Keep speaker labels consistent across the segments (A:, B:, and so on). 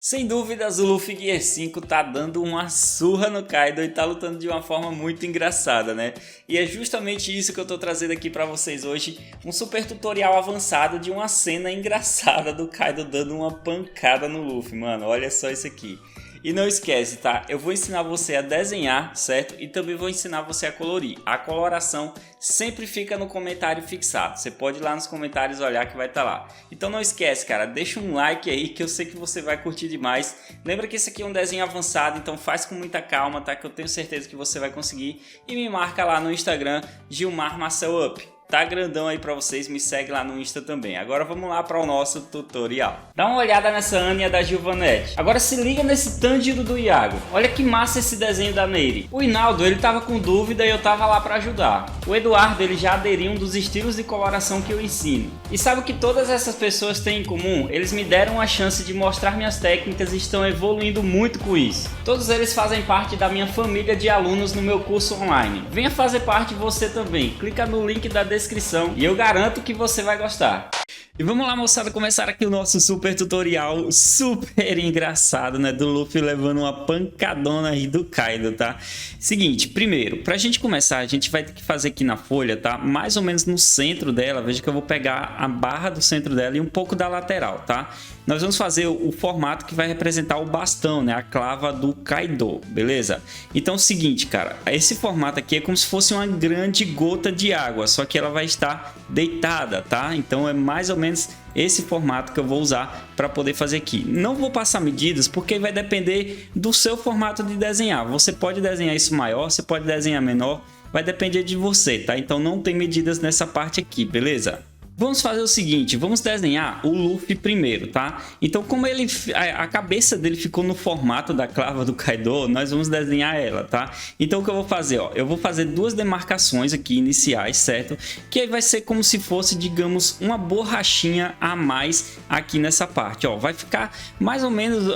A: Sem dúvidas, o Luffy Gear 5 tá dando uma surra no Kaido e tá lutando de uma forma muito engraçada, né? E é justamente isso que eu tô trazendo aqui pra vocês hoje, um super tutorial avançado de uma cena engraçada do Kaido dando uma pancada no Luffy, mano, olha só isso aqui. E não esquece, tá? Eu vou ensinar você a desenhar, certo? E também vou ensinar você a colorir. A coloração sempre fica no comentário fixado. Você pode ir lá nos comentários olhar que vai estar lá. Então não esquece, cara. Deixa um like aí que eu sei que você vai curtir demais. Lembra que esse aqui é um desenho avançado, então faz com muita calma, tá? Que eu tenho certeza que você vai conseguir. E me marca lá no Instagram, Gilmar Marcel Up. Tá grandão aí pra vocês, me segue lá no Insta também. Agora vamos lá para o nosso tutorial. Dá uma olhada nessa Anya da Gilvanete. Agora se liga nesse Tanjiro do Iago. Olha que massa esse desenho da Neri. O Hinaldo, ele tava com dúvida e eu tava lá para ajudar. O Eduardo, ele já aderiu um dos estilos de coloração que eu ensino. E sabe o que todas essas pessoas têm em comum? Eles me deram a chance de mostrar minhas técnicas e estão evoluindo muito com isso. Todos eles fazem parte da minha família de alunos no meu curso online. Venha fazer parte você também. Clica no link da descrição e eu garanto que você vai gostar. E vamos lá, moçada, começar aqui o nosso super tutorial super engraçado, né, do Luffy levando uma pancadona aí do Kaido, tá? Seguinte, primeiro, pra gente começar, a gente vai ter que fazer aqui na folha, tá? Mais ou menos no centro dela, veja que eu vou pegar a barra do centro dela e um pouco da lateral, tá? Nós vamos fazer o formato que vai representar o bastão, né? A clava do Kaido, beleza? Então é o seguinte, cara, esse formato aqui é como se fosse uma grande gota de água, só que ela vai estar deitada, tá? Então é mais ou menos esse formato que eu vou usar para poder fazer aqui. Não vou passar medidas porque vai depender do seu formato de desenhar. Você pode desenhar isso maior, você pode desenhar menor, vai depender de você, tá? Então não tem medidas nessa parte aqui, beleza? Vamos fazer o seguinte, vamos desenhar o Luffy primeiro, tá? Então como a cabeça dele ficou no formato da clava do Kaido, nós vamos desenhar ela, tá? Então o que eu vou fazer, ó, eu vou fazer duas demarcações aqui iniciais, certo? Que aí vai ser como se fosse, digamos, uma borrachinha a mais aqui nessa parte, ó. Vai ficar mais ou menos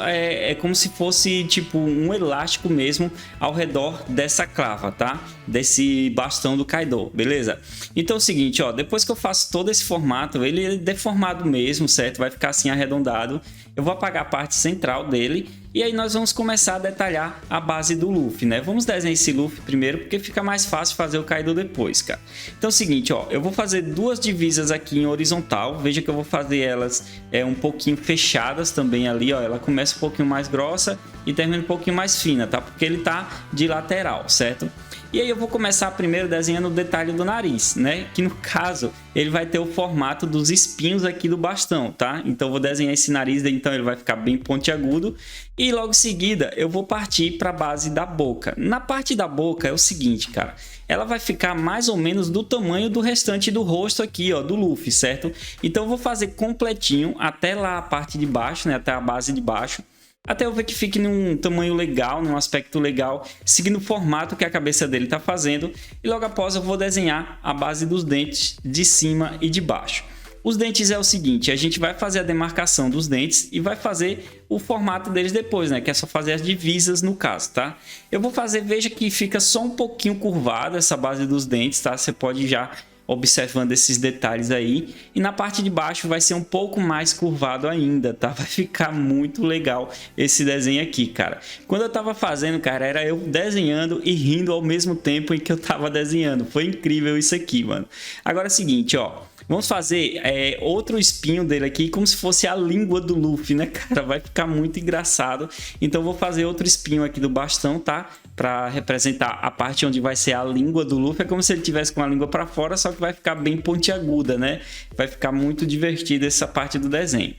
A: como se fosse tipo um elástico mesmo ao redor dessa clava, tá? Desse bastão do Kaido, beleza? Então é o seguinte, ó, depois que eu faço todo esse formato, ele é deformado mesmo, certo? Vai ficar assim arredondado. Eu vou apagar a parte central dele e aí nós vamos começar a detalhar a base do Luffy, né? Vamos desenhar esse Luffy primeiro porque fica mais fácil fazer o Kaido depois, cara. Então é o seguinte, ó, eu vou fazer duas divisas aqui em horizontal. Veja que eu vou fazer elas um pouquinho fechadas também ali, ó. Ela começa um pouquinho mais grossa e termina um pouquinho mais fina, tá? Porque ele tá de lateral, certo? E aí eu vou começar primeiro desenhando o detalhe do nariz, né? Que no caso, ele vai ter o formato dos espinhos aqui do bastão, tá? Então eu vou desenhar esse nariz, então ele vai ficar bem pontiagudo. E logo em seguida, eu vou partir para a base da boca. Na parte da boca é o seguinte, cara. Ela vai ficar mais ou menos do tamanho do restante do rosto aqui, ó, do Luffy, certo? Então eu vou fazer completinho até lá a parte de baixo, né? Até a base de baixo. Até eu ver que fique num tamanho legal, num aspecto legal, seguindo o formato que a cabeça dele está fazendo. E logo após eu vou desenhar a base dos dentes de cima e de baixo. Os dentes é o seguinte, a gente vai fazer a demarcação dos dentes e vai fazer o formato deles depois, né? Que é só fazer as divisas no caso, tá? Eu vou fazer, veja que fica só um pouquinho curvado essa base dos dentes, tá? Você pode já observando esses detalhes aí, e na parte de baixo vai ser um pouco mais curvado ainda, tá? Vai ficar muito legal esse desenho aqui, cara. Quando eu tava fazendo, cara, era eu desenhando e rindo ao mesmo tempo em que eu tava desenhando. Foi incrível isso aqui, mano. Agora é o seguinte, ó. Vamos fazer outro espinho dele aqui, como se fosse a língua do Luffy, né, cara? Vai ficar muito engraçado. Então vou fazer outro espinho aqui do bastão, tá? Para representar a parte onde vai ser a língua do Luffy. É como se ele tivesse com a língua para fora, só que vai ficar bem pontiaguda, né? Vai ficar muito divertido essa parte do desenho.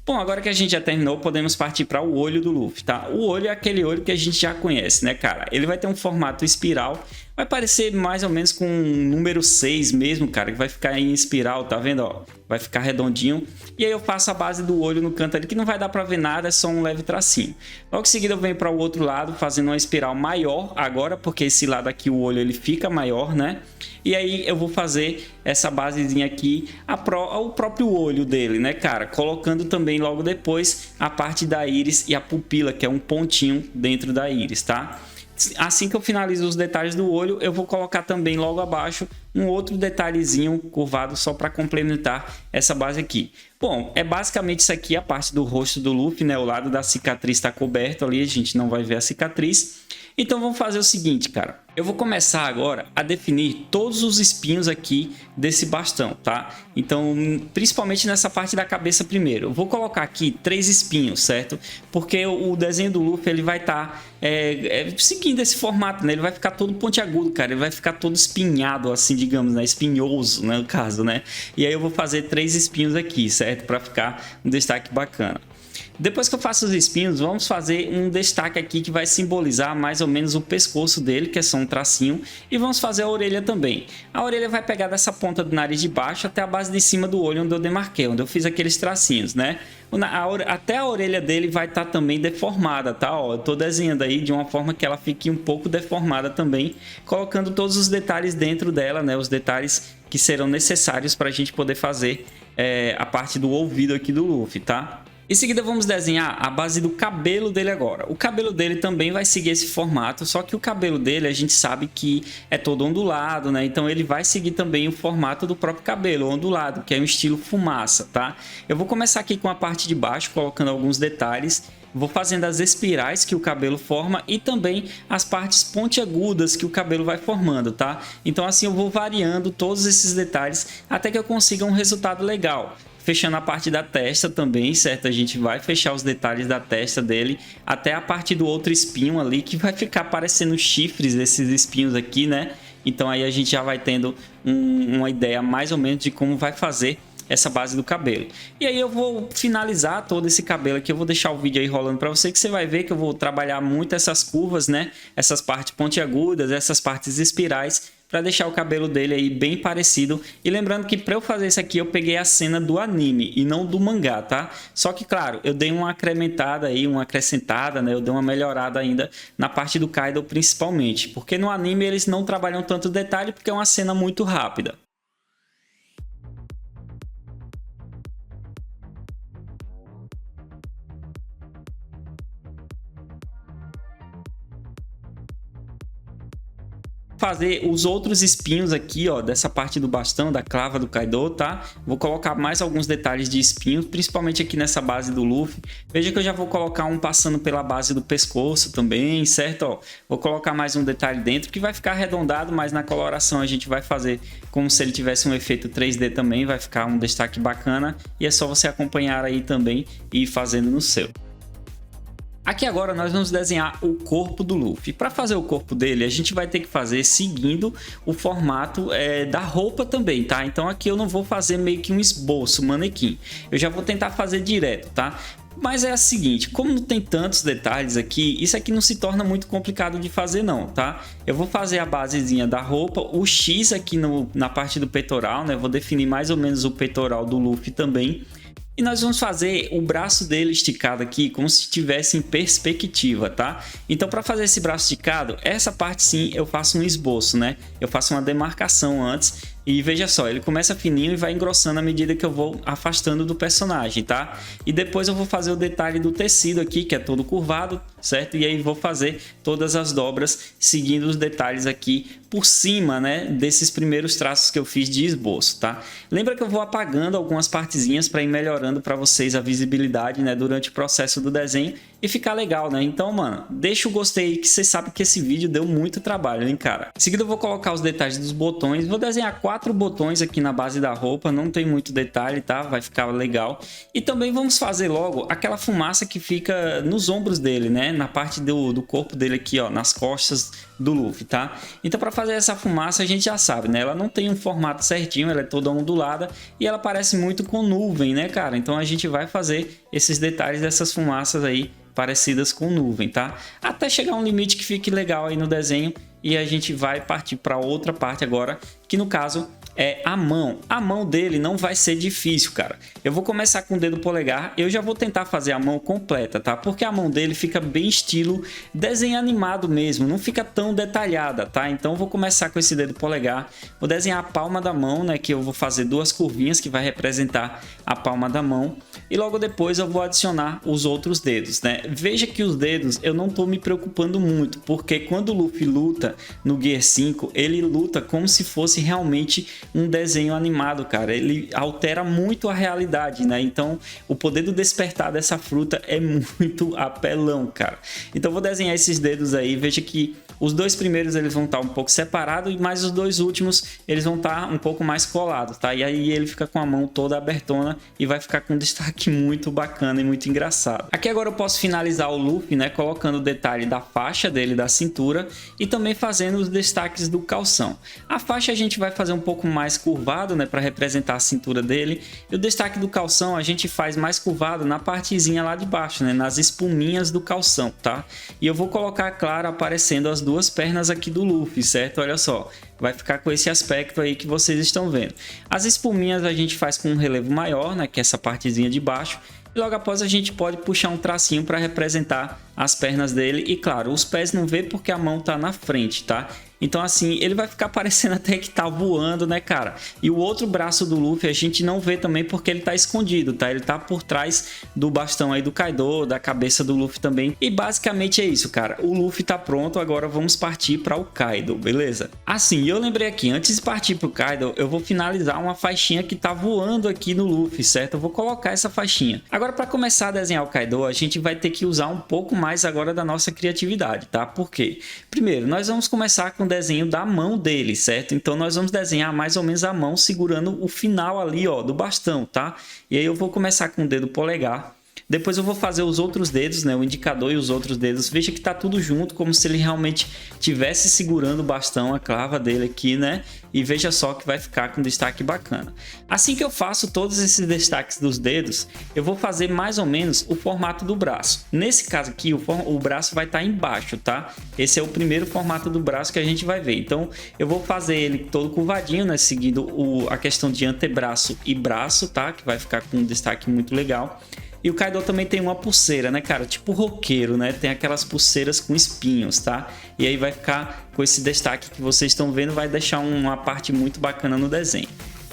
A: Bom, agora que a gente já terminou, podemos partir para o olho do Luffy, tá? O olho é aquele olho que a gente já conhece, né, cara? Ele vai ter um formato espiral, vai parecer mais ou menos com um número 6 mesmo, cara, que vai ficar em espiral, tá vendo, ó? Vai ficar redondinho. E aí eu faço a base do olho no canto ali, que não vai dar para ver nada, é só um leve tracinho. Logo em seguida eu venho para o outro lado, fazendo uma espiral maior agora, porque esse lado aqui, o olho, ele fica maior, né? E aí eu vou fazer essa basezinha aqui, o próprio olho dele, né, cara? Colocando também logo depois a parte da íris e a pupila, que é um pontinho dentro da íris, tá? Assim que eu finalizo os detalhes do olho, eu vou colocar também logo abaixo um outro detalhezinho curvado só para complementar essa base aqui. Bom, é basicamente isso aqui a parte do rosto do Luffy, né? O lado da cicatriz está coberto ali, a gente não vai ver a cicatriz. Então vamos fazer o seguinte, cara. Eu vou começar agora a definir todos os espinhos aqui desse bastão, tá? Então, principalmente nessa parte da cabeça primeiro. Eu vou colocar aqui 3 espinhos, certo? Porque o desenho do Luffy ele vai estar seguindo esse formato, né? Ele vai ficar todo pontiagudo, cara. Ele vai ficar todo espinhado, assim, digamos, né? Espinhoso, né? No caso, né? E aí eu vou fazer 3 espinhos aqui, certo? Para ficar um destaque bacana. Depois que eu faço os espinhos, vamos fazer um destaque aqui que vai simbolizar mais ou menos o pescoço dele, que é só um tracinho, e vamos fazer a orelha também. A orelha vai pegar dessa ponta do nariz de baixo até a base de cima do olho, onde eu demarquei, onde eu fiz aqueles tracinhos, né? Até a orelha dele vai estar também deformada, tá? Ó, eu tô desenhando aí de uma forma que ela fique um pouco deformada também, colocando todos os detalhes dentro dela, né? Os detalhes que serão necessários para a gente poder fazer a parte do ouvido aqui do Luffy, tá? Em seguida vamos desenhar a base do cabelo dele agora. O cabelo dele também vai seguir esse formato, só que o cabelo dele a gente sabe que é todo ondulado, né? Então ele vai seguir também o formato do próprio cabelo, ondulado, que é um estilo fumaça, tá? Eu vou começar aqui com a parte de baixo, colocando alguns detalhes. Vou fazendo as espirais que o cabelo forma e também as partes pontiagudas que o cabelo vai formando, tá? Então assim eu vou variando todos esses detalhes até que eu consiga um resultado legal. Fechando a parte da testa também, certo? A gente vai fechar os detalhes da testa dele até a parte do outro espinho ali, que vai ficar parecendo chifres desses espinhos aqui, né? Então aí a gente já vai tendo uma ideia mais ou menos de como vai fazer essa base do cabelo. E aí eu vou finalizar todo esse cabelo aqui, eu vou deixar o vídeo aí rolando para você, que você vai ver que eu vou trabalhar muito essas curvas, né? Essas partes pontiagudas, essas partes espirais, para deixar o cabelo dele aí bem parecido. E lembrando que para eu fazer isso aqui eu peguei a cena do anime e não do mangá, tá? Só que claro, eu dei uma acrescentada aí, né? Eu dei uma melhorada ainda na parte do Kaido principalmente, porque no anime eles não trabalham tanto detalhe porque é uma cena muito rápida. Fazer os outros espinhos aqui, ó, dessa parte do bastão, da clava do Kaido, tá? Vou colocar mais alguns detalhes de espinhos, principalmente aqui nessa base do Luffy. Veja que eu já vou colocar um passando pela base do pescoço também, certo? Ó, vou colocar mais um detalhe dentro que vai ficar arredondado, mas na coloração a gente vai fazer como se ele tivesse um efeito 3D também, vai ficar um destaque bacana e é só você acompanhar aí também e ir fazendo no seu. Aqui agora nós vamos desenhar o corpo do Luffy. Para fazer o corpo dele, a gente vai ter que fazer seguindo o formato da roupa também, tá? Então aqui eu não vou fazer meio que um esboço, manequim. Eu já vou tentar fazer direto, tá? Mas é o seguinte, como não tem tantos detalhes aqui, isso aqui não se torna muito complicado de fazer não, tá? Eu vou fazer a basezinha da roupa, o X aqui na parte do peitoral, né? Vou definir mais ou menos o peitoral do Luffy também. E nós vamos fazer o braço dele esticado aqui como se estivesse em perspectiva, tá? Então para fazer esse braço esticado, essa parte sim eu faço um esboço, né? Eu faço uma demarcação antes e veja só, ele começa fininho e vai engrossando à medida que eu vou afastando do personagem, tá? E depois eu vou fazer o detalhe do tecido aqui, que é todo curvado, certo? E aí vou fazer todas as dobras seguindo os detalhes aqui por cima, né? Desses primeiros traços que eu fiz de esboço, tá? Lembra que eu vou apagando algumas partezinhas para ir melhorando para vocês a visibilidade, né? Durante o processo do desenho e ficar legal, né? Então, mano, deixa o gostei aí que você sabe que esse vídeo deu muito trabalho, hein, cara? Em seguida eu vou colocar os detalhes dos botões, vou desenhar 4 botões aqui na base da roupa, não tem muito detalhe, tá? Vai ficar legal. E também vamos fazer logo aquela fumaça que fica nos ombros dele, né? Na parte do corpo dele aqui, ó, nas costas do Luffy, tá? Então para fazer essa fumaça a gente já sabe, né? Ela não tem um formato certinho, ela é toda ondulada e ela parece muito com nuvem, né, cara? Então a gente vai fazer esses detalhes dessas fumaças aí parecidas com nuvem, tá? Até chegar a um limite que fique legal aí no desenho e a gente vai partir para outra parte agora, que no caso é a mão. A mão dele não vai ser difícil, cara. Eu vou começar com o dedo polegar, eu já vou tentar fazer a mão completa, tá? Porque a mão dele fica bem estilo desenho animado mesmo, não fica tão detalhada, tá? Então eu vou começar com esse dedo polegar, vou desenhar a palma da mão, né? Que eu vou fazer 2 curvinhas que vai representar a palma da mão e logo depois eu vou adicionar os outros dedos, né? Veja que os dedos eu não tô me preocupando muito, porque quando o Luffy luta no Gear 5, ele luta como se fosse realmente um desenho animado, cara. Ele altera muito a realidade, né? Então, o poder do despertar dessa fruta é muito apelão, cara. Então, vou desenhar esses dedos aí. Veja que os dois primeiros eles vão estar um pouco separados, mas os dois últimos eles vão estar um pouco mais colados, tá? E aí ele fica com a mão toda abertona e vai ficar com um destaque muito bacana e muito engraçado. Aqui agora eu posso finalizar o Luffy, né? Colocando o detalhe da faixa dele, da cintura, e também fazendo os destaques do calção. A faixa a gente vai fazer um pouco mais curvado, né? Para representar a cintura dele. E o destaque do calção a gente faz mais curvado na partezinha lá de baixo, né? Nas espuminhas do calção, tá? E eu vou colocar, claro, aparecendo as duas pernas aqui do Luffy, certo? Olha só, vai ficar com esse aspecto aí que vocês estão vendo. As espuminhas a gente faz com um relevo maior, né? Que é essa partezinha de baixo. E logo após a gente pode puxar um tracinho para representar as pernas dele. E claro, os pés não vê porque a mão tá na frente, tá? Então assim, ele vai ficar parecendo até que tá voando, né, cara? E o outro braço do Luffy a gente não vê também porque ele tá escondido, tá? Ele tá por trás do bastão aí do Kaido, da cabeça do Luffy também. E basicamente é isso, cara. O Luffy tá pronto, agora vamos partir para o Kaido, beleza? Assim, eu lembrei aqui, antes de partir pro Kaido, eu vou finalizar uma faixinha que tá voando aqui no Luffy, certo? Eu vou colocar essa faixinha. Agora, para começar a desenhar o Kaido, a gente vai ter que usar um pouco mais agora da nossa criatividade, tá? Por quê? Primeiro, nós vamos começar com o desenho da mão dele, certo? Então nós vamos desenhar mais ou menos a mão segurando o final ali, ó, do bastão, tá? E aí eu vou começar com o dedo polegar. Depois eu vou fazer os outros dedos, né? O indicador e os outros dedos. Veja que tá tudo junto, como se ele realmente tivesse segurando o bastão, a clava dele aqui, né? E veja só que vai ficar com destaque bacana. Assim que eu faço todos esses destaques dos dedos, eu vou fazer mais ou menos o formato do braço. Nesse caso aqui, o braço vai estar embaixo, tá? Esse é o primeiro formato do braço que a gente vai ver. Então, eu vou fazer ele todo curvadinho, né? Seguindo a questão de antebraço e braço, tá? Que vai ficar com um destaque muito legal. E o Kaido também tem uma pulseira, né, cara? Tipo roqueiro, né? Tem aquelas pulseiras com espinhos, tá? E aí vai ficar com esse destaque que vocês estão vendo, vai deixar uma parte muito bacana no desenho.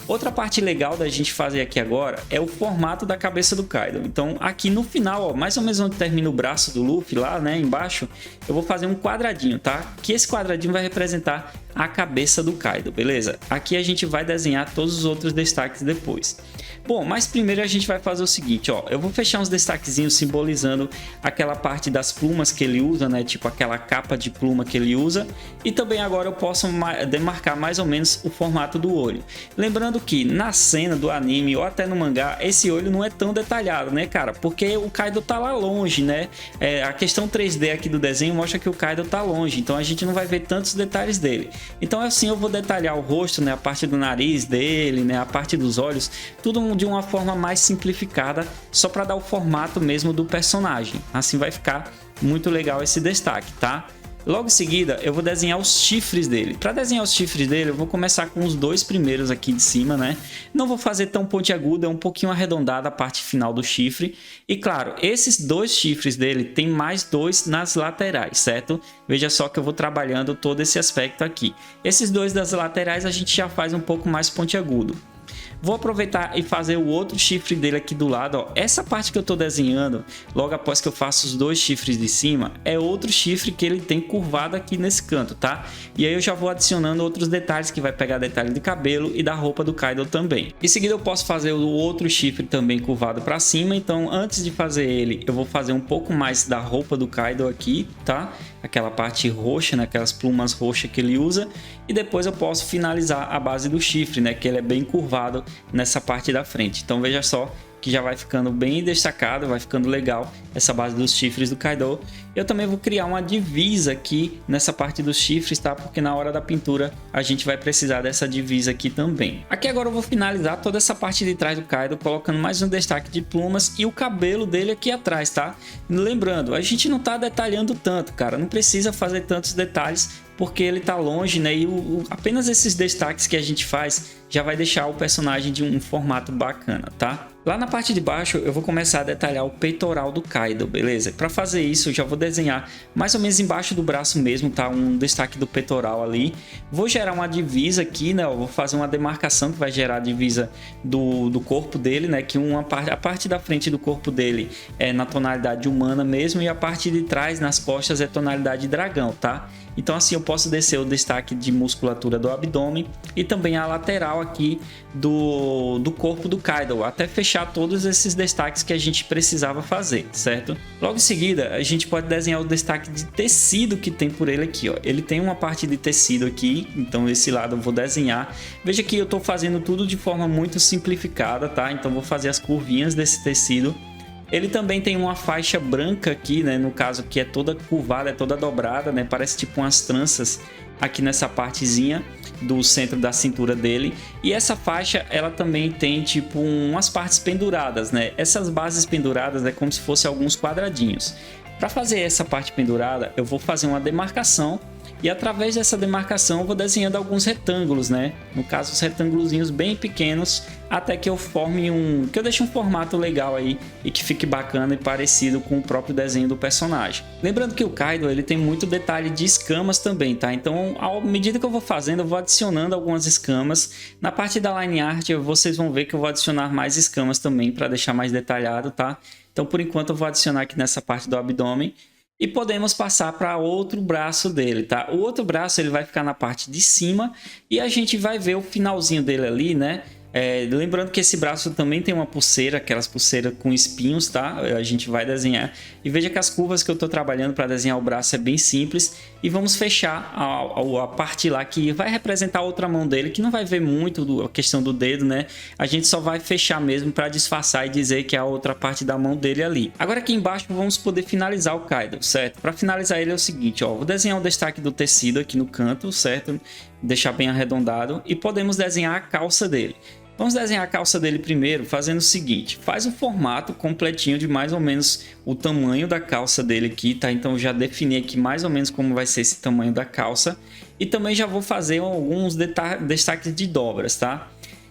A: Outra parte legal da gente fazer aqui agora é o formato da cabeça do Kaido. Então aqui no final, ó, mais ou menos onde termina o braço do Luffy lá, né, embaixo, eu vou fazer um quadradinho, tá? Que esse quadradinho vai representar a cabeça do Kaido, beleza? Aqui a gente vai desenhar todos os outros destaques depois. Bom, mas primeiro a gente vai fazer o seguinte, ó, eu vou fechar uns destaquezinhos simbolizando aquela parte das plumas que ele usa, né, tipo aquela capa de pluma que ele usa, e também agora eu posso demarcar mais ou menos o formato do olho. Lembrando que na cena do anime ou até no mangá, esse olho não é tão detalhado, né, cara, porque o Kaido tá lá longe, né, a questão 3D aqui do desenho mostra que o Kaido tá longe, então a gente não vai ver tantos detalhes dele. Então assim eu vou detalhar o rosto, né, a parte do nariz dele, né, a parte dos olhos, tudo de uma forma mais simplificada, só para dar o formato mesmo do personagem. Assim vai ficar muito legal esse destaque, tá? Logo em seguida, eu vou desenhar os chifres dele. Para desenhar os chifres dele, eu vou começar com os dois primeiros aqui de cima, né? Não vou fazer tão pontiagudo, é um pouquinho arredondada a parte final do chifre. E claro, esses dois chifres dele tem mais dois nas laterais, certo? Veja só que eu vou trabalhando todo esse aspecto aqui. Esses dois das laterais a gente já faz um pouco mais pontiagudo. Vou aproveitar e fazer o outro chifre dele aqui do lado, ó. Essa parte que eu estou desenhando, logo após que eu faço os dois chifres de cima, é outro chifre que ele tem curvado aqui nesse canto, tá? E aí eu já vou adicionando outros detalhes, que vai pegar detalhe de cabelo e da roupa do Kaido também. Em seguida eu posso fazer o outro chifre também curvado para cima, então antes de fazer ele, eu vou fazer um pouco mais da roupa do Kaido aqui, tá? Aquela parte roxa, né? Aquelas plumas roxas que ele usa, e depois eu posso finalizar a base do chifre, né? Que ele é bem curvado nessa parte da frente. Então veja só que já vai ficando bem destacado, vai ficando legal essa base dos chifres do Kaido. Eu também vou criar uma divisa aqui nessa parte dos chifres, tá? Porque na hora da pintura a gente vai precisar dessa divisa aqui também. Aqui agora eu vou finalizar toda essa parte de trás do Kaido, colocando mais um destaque de plumas e o cabelo dele aqui atrás, tá? Lembrando, a gente não tá detalhando tanto, cara, não precisa fazer tantos detalhes, porque ele tá longe, né? E apenas esses destaques que a gente faz já vai deixar o personagem de um formato bacana, tá? Lá na parte de baixo eu vou começar a detalhar o peitoral do Kaido, beleza? Para fazer isso eu já vou desenhar mais ou menos embaixo do braço mesmo, tá? Um destaque do peitoral ali. Vou gerar uma divisa aqui, né? Eu vou fazer uma demarcação que vai gerar a divisa do corpo dele, né? Que a parte da frente do corpo dele é na tonalidade humana mesmo e a parte de trás, nas costas, é tonalidade dragão, tá? Então assim eu posso descer o destaque de musculatura do abdômen e também a lateral aqui do corpo do Kaido, até fechar todos esses destaques que a gente precisava fazer, certo? Logo em seguida a gente pode desenhar o destaque de tecido que tem por ele aqui, ó. Ele tem uma parte de tecido aqui, então esse lado eu vou desenhar. Veja que eu estou fazendo tudo de forma muito simplificada, tá? Então vou fazer as curvinhas desse tecido. Ele também tem uma faixa branca aqui, né? No caso que é toda curvada, é toda dobrada, né? Parece tipo umas tranças aqui nessa partezinha do centro da cintura dele. E essa faixa, ela também tem tipo umas partes penduradas, né? Essas bases penduradas é como se fosse alguns quadradinhos. Para fazer essa parte pendurada, eu vou fazer uma demarcação. E através dessa demarcação eu vou desenhando alguns retângulos, né? No caso, os retângulozinhos bem pequenos, até que eu forme que eu deixe um formato legal aí e que fique bacana e parecido com o próprio desenho do personagem. Lembrando que o Kaido, ele tem muito detalhe de escamas também, tá? Então, à medida que eu vou fazendo, eu vou adicionando algumas escamas. Na parte da line art, vocês vão ver que eu vou adicionar mais escamas também para deixar mais detalhado, tá? Então, por enquanto, eu vou adicionar aqui nessa parte do abdômen. E podemos passar para outro braço dele, tá? O outro braço ele vai ficar na parte de cima e a gente vai ver o finalzinho dele ali, né? Lembrando que esse braço também tem uma pulseira, aquelas pulseiras com espinhos, tá? A gente vai desenhar. E veja que as curvas que eu estou trabalhando para desenhar o braço é bem simples. E vamos fechar a parte lá que vai representar a outra mão dele, que não vai ver muito a questão do dedo, né? A gente só vai fechar mesmo para disfarçar e dizer que é a outra parte da mão dele ali. Agora aqui embaixo vamos poder finalizar o Kaido, certo? Para finalizar ele é o seguinte, ó. Vou desenhar o destaque do tecido aqui no canto, certo? Deixar bem arredondado. E podemos desenhar a calça dele. Vamos desenhar a calça dele primeiro fazendo o seguinte, faz um formato completinho de mais ou menos o tamanho da calça dele aqui, tá? Então já defini aqui mais ou menos como vai ser esse tamanho da calça e também já vou fazer alguns destaques de dobras, tá?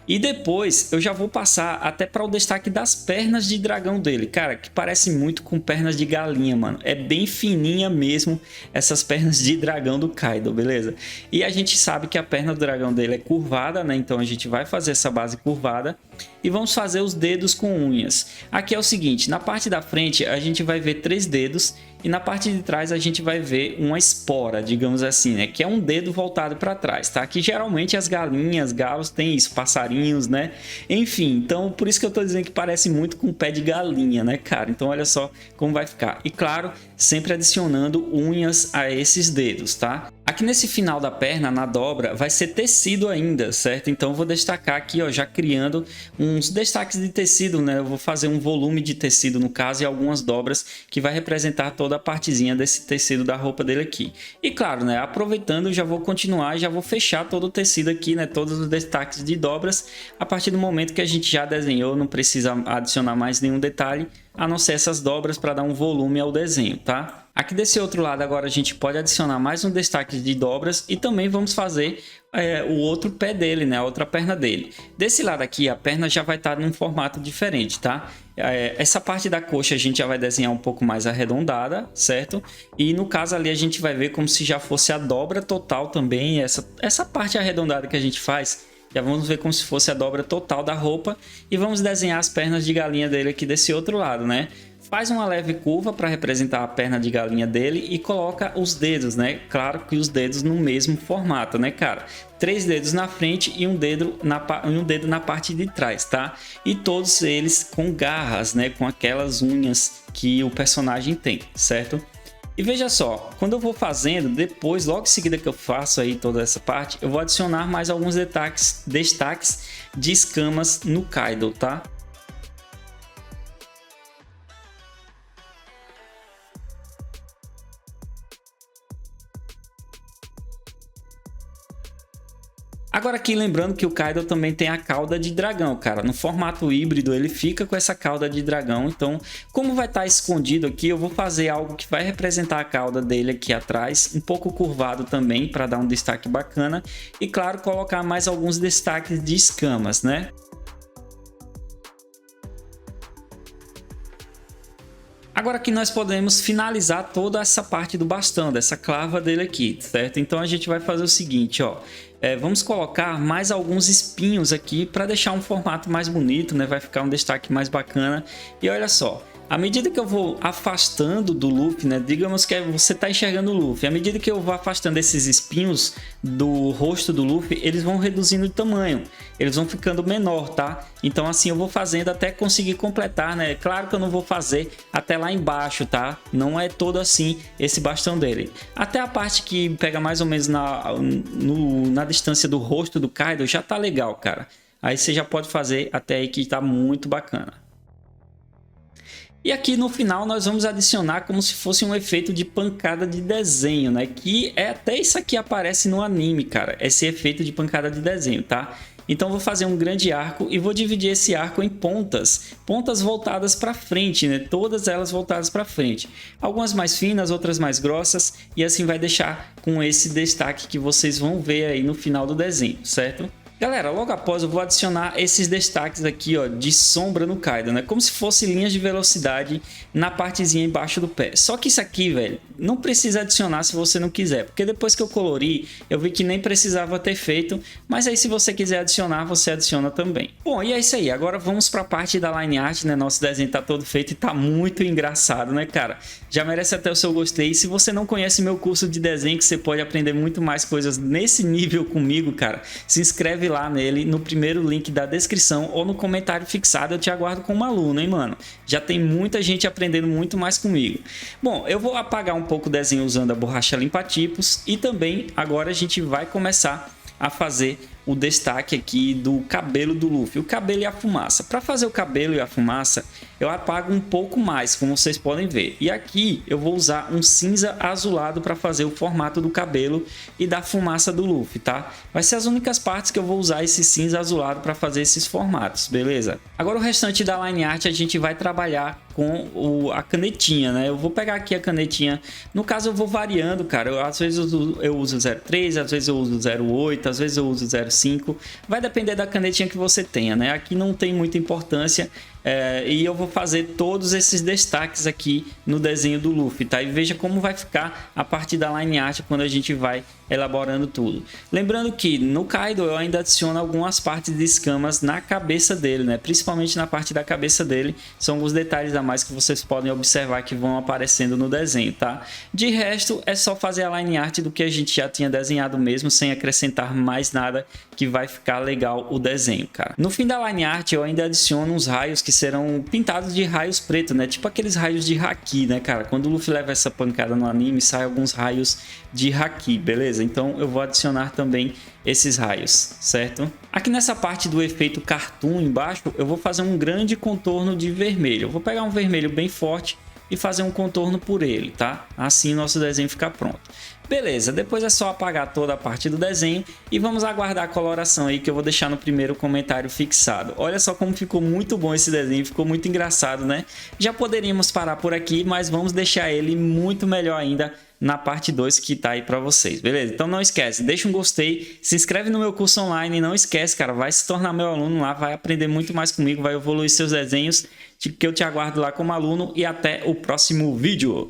A: E depois eu já vou passar até para o destaque das pernas de dragão dele, cara, que parece muito com pernas de galinha, mano. É bem fininha mesmo essas pernas de dragão do Kaido, beleza? E a gente sabe que a perna do dragão dele é curvada, né? Então a gente vai fazer essa base curvada e vamos fazer os dedos com unhas. Aqui é o seguinte, na parte da frente a gente vai ver 3 dedos e na parte de trás a gente vai ver uma espora, digamos assim, né? Que é um dedo voltado para trás, tá? Que geralmente as galinhas, galos têm isso, passarinhos, né? Enfim, então por isso que eu tô dizendo que parece muito com pé de galinha, né, cara? Então olha só como vai ficar. E claro, sempre adicionando unhas a esses dedos, tá? Aqui nesse final da perna, na dobra, vai ser tecido ainda, certo? Então eu vou destacar aqui, ó, já criando uns destaques de tecido, né? Eu vou fazer um volume de tecido no caso e algumas dobras que vai representar toda a partezinha desse tecido da roupa dele aqui. E claro, né? Aproveitando, já vou continuar, já vou fechar todo o tecido aqui, né? Todos os destaques de dobras. A partir do momento que a gente já desenhou, não precisa adicionar mais nenhum detalhe, a não ser essas dobras para dar um volume ao desenho, tá? Aqui desse outro lado agora a gente pode adicionar mais um destaque de dobras e também vamos fazer o outro pé dele, né? A outra perna dele. Desse lado aqui a perna já vai estar num formato diferente, tá? Essa parte da coxa a gente já vai desenhar um pouco mais arredondada, certo? E no caso ali a gente vai ver como se já fosse a dobra total também, essa parte arredondada que a gente faz. Já vamos ver como se fosse a dobra total da roupa e vamos desenhar as pernas de galinha dele aqui desse outro lado, né? Faz uma leve curva para representar a perna de galinha dele e coloca os dedos, né? Claro que os dedos no mesmo formato, né, cara? 3 dedos na frente e um dedo na parte de trás, tá? E todos eles com garras, né? Com aquelas unhas que o personagem tem, certo? E veja só, quando eu vou fazendo, depois, logo em seguida que eu faço aí toda essa parte, eu vou adicionar mais alguns destaques de escamas no Kaido, tá? Agora aqui lembrando que o Kaido também tem a cauda de dragão, cara. No formato híbrido ele fica com essa cauda de dragão. Então, como vai estar escondido aqui, eu vou fazer algo que vai representar a cauda dele aqui atrás. Um pouco curvado também, para dar um destaque bacana. E claro, colocar mais alguns destaques de escamas, né? Agora aqui nós podemos finalizar toda essa parte do bastão, dessa clava dele aqui, certo? Então a gente vai fazer o seguinte, ó. Vamos colocar mais alguns espinhos aqui para deixar um formato mais bonito, né? Vai ficar um destaque mais bacana. E olha só, à medida que eu vou afastando do Luffy, né? Digamos que você está enxergando o Luffy. À medida que eu vou afastando esses espinhos do rosto do Luffy, eles vão reduzindo de tamanho. Eles vão ficando menor, tá? Então assim eu vou fazendo até conseguir completar, né? Claro que eu não vou fazer até lá embaixo, tá? Não é todo assim esse bastão dele. Até a parte que pega mais ou menos na distância do rosto do Kaido já tá legal, cara. Aí você já pode fazer até aí que tá muito bacana. E aqui no final nós vamos adicionar como se fosse um efeito de pancada de desenho, né? Que até isso aqui aparece no anime, cara. Esse efeito de pancada de desenho, tá? Então vou fazer um grande arco e vou dividir esse arco em pontas. Pontas voltadas para frente, né? Todas elas voltadas para frente. Algumas mais finas, outras mais grossas. E assim vai deixar com esse destaque que vocês vão ver aí no final do desenho, certo? Galera, logo após eu vou adicionar esses destaques aqui, ó, de sombra no Kaido, né? Como se fosse linhas de velocidade na partezinha embaixo do pé. Só que isso aqui, velho, não precisa adicionar se você não quiser, porque depois que eu colori, eu vi que nem precisava ter feito, mas aí se você quiser adicionar, você adiciona também. Bom, e é isso aí, agora vamos para a parte da line art, né? Nosso desenho tá todo feito e tá muito engraçado, né, cara? Já merece até o seu gostei. E se você não conhece meu curso de desenho, que você pode aprender muito mais coisas nesse nível comigo, cara, se inscreve lá nele no primeiro link da descrição ou no comentário fixado. Eu te aguardo como aluno, hein, mano? Já tem muita gente aprendendo muito mais comigo. Bom, eu vou apagar um pouco o desenho usando a borracha limpa-tipos e também agora a gente vai começar a fazer o destaque aqui do cabelo do Luffy, o cabelo e a fumaça. Para fazer o cabelo e a fumaça, eu apago um pouco mais, como vocês podem ver. E aqui eu vou usar um cinza azulado para fazer o formato do cabelo e da fumaça do Luffy, tá? Vai ser as únicas partes que eu vou usar esse cinza azulado para fazer esses formatos, beleza? Agora o restante da line art a gente vai trabalhar com a canetinha, né? Eu vou pegar aqui a canetinha, no caso eu vou variando, cara. Às vezes eu uso 03, às vezes eu uso 08, às vezes eu uso 05, vai depender da canetinha que você tenha, né? Aqui não tem muita importância. E eu vou fazer todos esses destaques aqui no desenho do Luffy, tá? E veja como vai ficar a partir da line art quando a gente vai elaborando tudo. Lembrando que no Kaido eu ainda adiciono algumas partes de escamas na cabeça dele, né? Principalmente na parte da cabeça dele, são alguns detalhes a mais que vocês podem observar que vão aparecendo no desenho, tá? De resto é só fazer a line art do que a gente já tinha desenhado mesmo, sem acrescentar mais nada, que vai ficar legal o desenho, cara. No fim da line art eu ainda adiciono uns raios que serão pintados de raios pretos, né? Tipo aqueles raios de haki, né, cara? Quando o Luffy leva essa pancada no anime, sai alguns raios de haki, beleza? Então eu vou adicionar também esses raios, certo? Aqui nessa parte do efeito cartoon embaixo, eu vou fazer um grande contorno de vermelho. Eu vou pegar um vermelho bem forte e fazer um contorno por ele, tá? Assim nosso desenho fica pronto. Beleza, depois é só apagar toda a parte do desenho e vamos aguardar a coloração aí que eu vou deixar no primeiro comentário fixado. Olha só como ficou muito bom esse desenho, ficou muito engraçado, né? Já poderíamos parar por aqui, mas vamos deixar ele muito melhor ainda na parte 2 que tá aí para vocês, beleza? Então não esquece, deixa um gostei, se inscreve no meu curso online, não esquece, cara, vai se tornar meu aluno lá, vai aprender muito mais comigo, vai evoluir seus desenhos, que eu te aguardo lá como aluno e até o próximo vídeo.